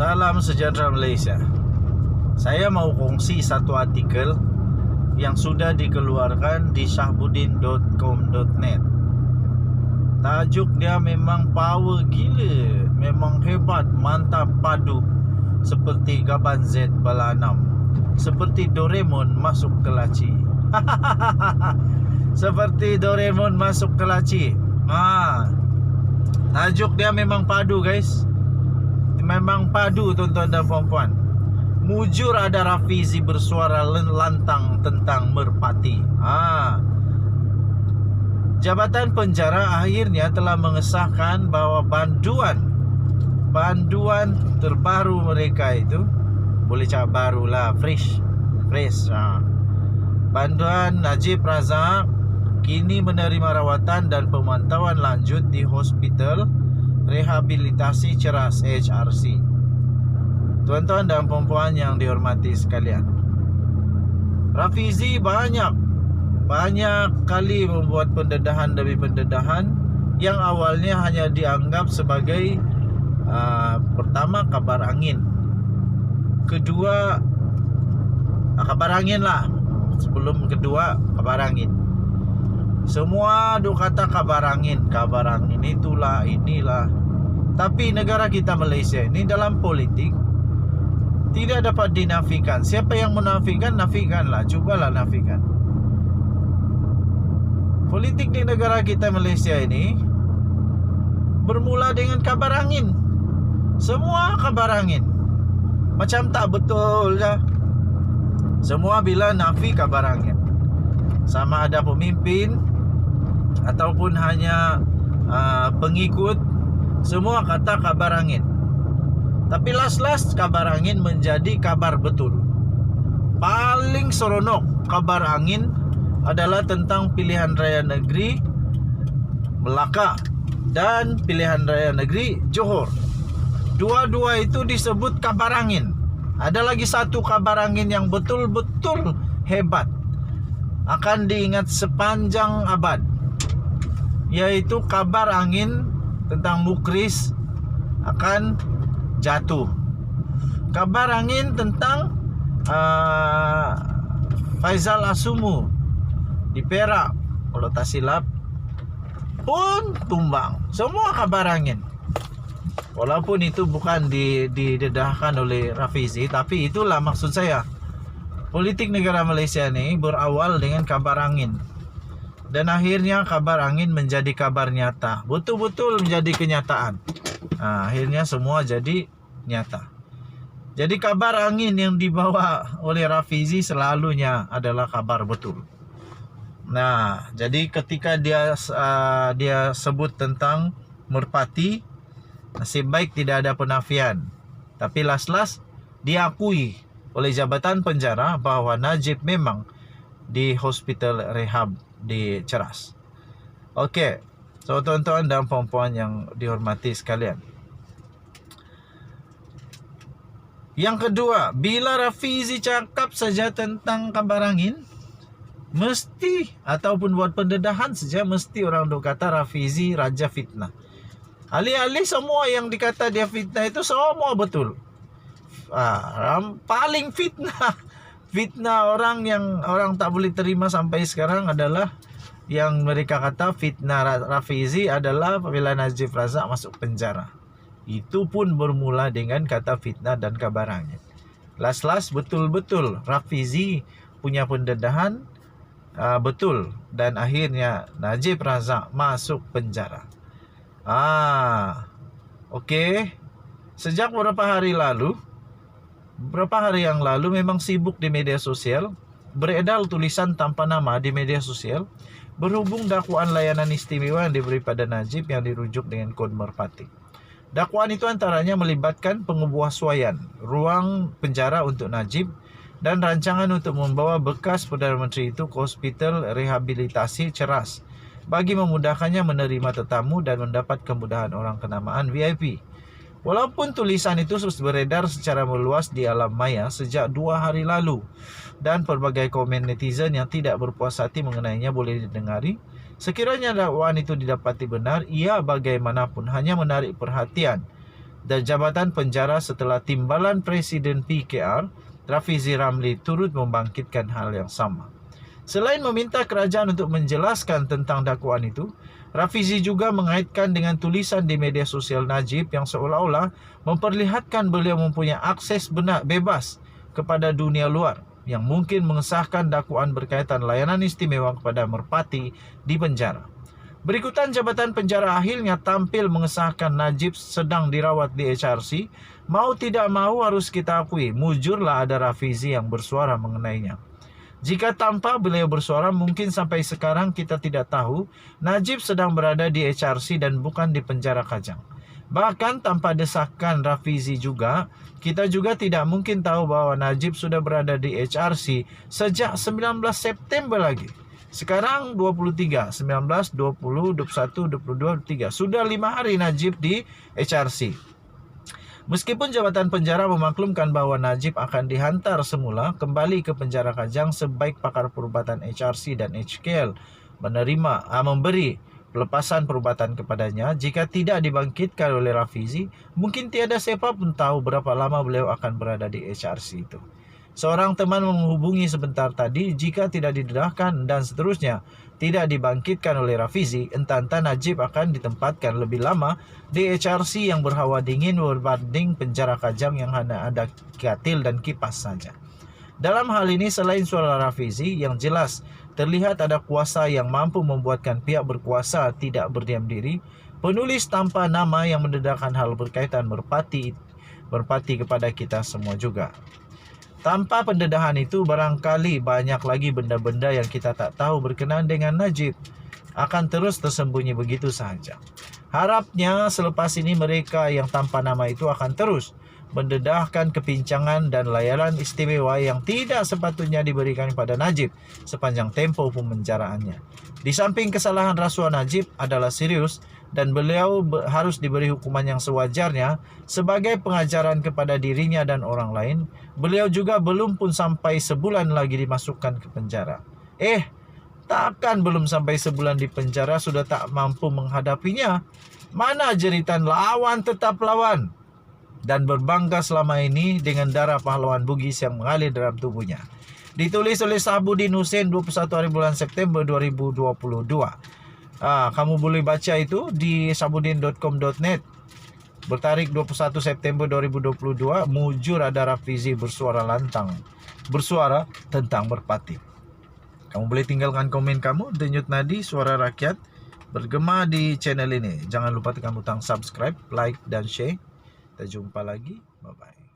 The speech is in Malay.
Salam sejahtera Malaysia. Saya mau kongsi satu artikel yang sudah dikeluarkan di syahbudin.com.net. Tajuk dia memang power gila, memang hebat, mantap, padu, seperti Gaban Z bala 6, seperti Doraemon masuk ke laci. Seperti Doraemon masuk ke laci. Tajuk dia memang padu, guys. Memang padu, tuan-tuan dan puan-puan. Mujur ada Rafizi bersuara lantang tentang merpati. Jabatan Penjara akhirnya telah mengesahkan bahawa banduan terbaru mereka itu, boleh cakap baru lah, fresh. Banduan Najib Razak kini menerima rawatan dan pemantauan lanjut di Hospital Rehabilitasi Ceras HRC. Tuan-tuan dan puan-puan yang dihormati sekalian, Rafizi banyak kali membuat pendedahan demi pendedahan yang awalnya hanya dianggap sebagai pertama kabar angin, kedua kabar angin lah, sebelum kedua kabar angin. Semua duk kata kabar angin itulah, inilah. Tapi negara kita Malaysia ini dalam politik tidak dapat dinafikan. Siapa yang menafikan, nafikanlah, cubalah nafikan. Politik di negara kita Malaysia ini bermula dengan kabar angin. Semua kabar angin, macam tak betul dah. Semua bila nafi kabar angin, sama ada pemimpin ataupun hanya pengikut, semua kata kabar angin. Tapi last kabar angin menjadi kabar betul. Paling seronok kabar angin adalah tentang pilihan raya negeri Melaka dan pilihan raya negeri Johor. Dua-dua itu disebut kabar angin. Ada lagi satu kabar angin yang betul-betul hebat, akan diingat sepanjang abad, yaitu kabar angin tentang Mukris akan jatuh. Kabar angin tentang Faizal Asumu di Perak, kalau tak silap, pun tumbang. Semua kabar angin. Walaupun itu bukan didedahkan oleh Rafizi, tapi itulah maksud saya. Politik negara Malaysia ini berawal dengan kabar angin, dan akhirnya kabar angin menjadi kabar nyata, betul-betul menjadi kenyataan. Akhirnya semua jadi nyata. Jadi kabar angin yang dibawa oleh Rafizi selalunya adalah kabar betul. Jadi ketika dia sebut tentang merpati, nasib baik tidak ada penafian. Tapi last diakui oleh Jabatan Penjara bahawa Najib memang di Hospital Rehab di Ceras. Okey, so tuan-tuan dan puan-puan yang dihormati sekalian, yang kedua, bila Rafizi cakap saja tentang kabar angin, mesti ataupun buat pendedahan saja, mesti orang duk kata Rafizi raja fitnah. Alih-alih semua yang dikata dia fitnah itu semua betul. Paling fitnah orang yang orang tak boleh terima sampai sekarang adalah yang mereka kata fitnah Rafizi adalah apabila Najib Razak masuk penjara. Itu pun bermula dengan kata fitnah dan kabar angin. Last betul-betul Rafizi punya pendedahan betul, dan akhirnya Najib Razak masuk penjara. Okey. Sejak beberapa hari yang lalu memang sibuk di media sosial, beredar tulisan tanpa nama di media sosial berhubung dakwaan layanan istimewa yang diberi pada Najib yang dirujuk dengan kod merpati. Dakwaan itu antaranya melibatkan pengebuahsuaian ruang penjara untuk Najib dan rancangan untuk membawa bekas Perdana Menteri itu ke Hospital Rehabilitasi Ceras bagi memudahkannya menerima tetamu dan mendapat kemudahan orang kenamaan VIP. Walaupun tulisan itu beredar secara meluas di alam maya sejak 2 hari lalu dan pelbagai komen netizen yang tidak berpuas hati mengenainya boleh didengari, sekiranya dakwaan itu didapati benar, ia bagaimanapun hanya menarik perhatian dan jabatan penjara setelah timbalan Presiden PKR, Rafizi Ramli, turut membangkitkan hal yang sama. Selain meminta kerajaan untuk menjelaskan tentang dakwaan itu, Rafizi juga mengaitkan dengan tulisan di media sosial Najib yang seolah-olah memperlihatkan beliau mempunyai akses bebas kepada dunia luar yang mungkin mengesahkan dakwaan berkaitan layanan istimewa kepada Merpati di penjara. Berikutan jabatan penjara akhirnya tampil mengesahkan Najib sedang dirawat di HRC. Mau tidak mau harus kita akui, mujurlah ada Rafizi yang bersuara mengenainya. Jika tanpa beliau bersuara, mungkin sampai sekarang kita tidak tahu Najib sedang berada di HRC dan bukan di penjara Kajang. Bahkan tanpa desakan Rafizi juga, kita juga tidak mungkin tahu bahwa Najib sudah berada di HRC sejak 19 September lagi. Sekarang 23, 19, 20, 21, 22, 23. Sudah 5 hari Najib di HRC. Meskipun jabatan penjara memaklumkan bahwa Najib akan dihantar semula kembali ke penjara Kajang, sebaik pakar perubatan HRC dan HKL memberi pelepasan perubatan kepadanya. Jika tidak dibangkitkan oleh Rafizi, mungkin tiada siapa pun tahu berapa lama beliau akan berada di HRC itu. Seorang teman menghubungi sebentar tadi, jika tidak didedahkan dan seterusnya tidak dibangkitkan oleh Rafizi, entah-entah Najib akan ditempatkan lebih lama di HRC yang berhawa dingin berbanding penjara Kajang yang hanya ada katil dan kipas saja. Dalam hal ini, selain suara Rafizi yang jelas terlihat ada kuasa yang mampu membuatkan pihak berkuasa tidak berdiam diri, penulis tanpa nama yang mendedahkan hal berkaitan Merpati kepada kita semua juga. Tanpa pendedahan itu, barangkali banyak lagi benda-benda yang kita tak tahu berkenaan dengan Najib akan terus tersembunyi begitu sahaja. Harapnya selepas ini mereka yang tanpa nama itu akan terus mendedahkan kepincangan dan layanan istimewa yang tidak sepatutnya diberikan kepada Najib sepanjang tempo pemenjaraannya. Di samping kesalahan rasuah Najib adalah serius dan beliau harus diberi hukuman yang sewajarnya sebagai pengajaran kepada dirinya dan orang lain, beliau juga belum pun sampai sebulan lagi dimasukkan ke penjara. Takkan belum sampai sebulan di penjara sudah tak mampu menghadapinya? Mana jeritan lawan tetap lawan dan berbangga selama ini dengan darah pahlawan Bugis yang mengalir dalam tubuhnya. Ditulis oleh Sahabudin Hussein 21 hari bulan September 2022. Kamu boleh baca itu di sabudin.com.net. Bertarik 21 September 2022, mujur ada Rafizi bersuara tentang Merpati. Kamu boleh tinggalkan komen kamu, Denyut Nadi Suara Rakyat bergema di channel ini. Jangan lupa tekan butang subscribe, like dan share. Kita jumpa lagi. Bye bye.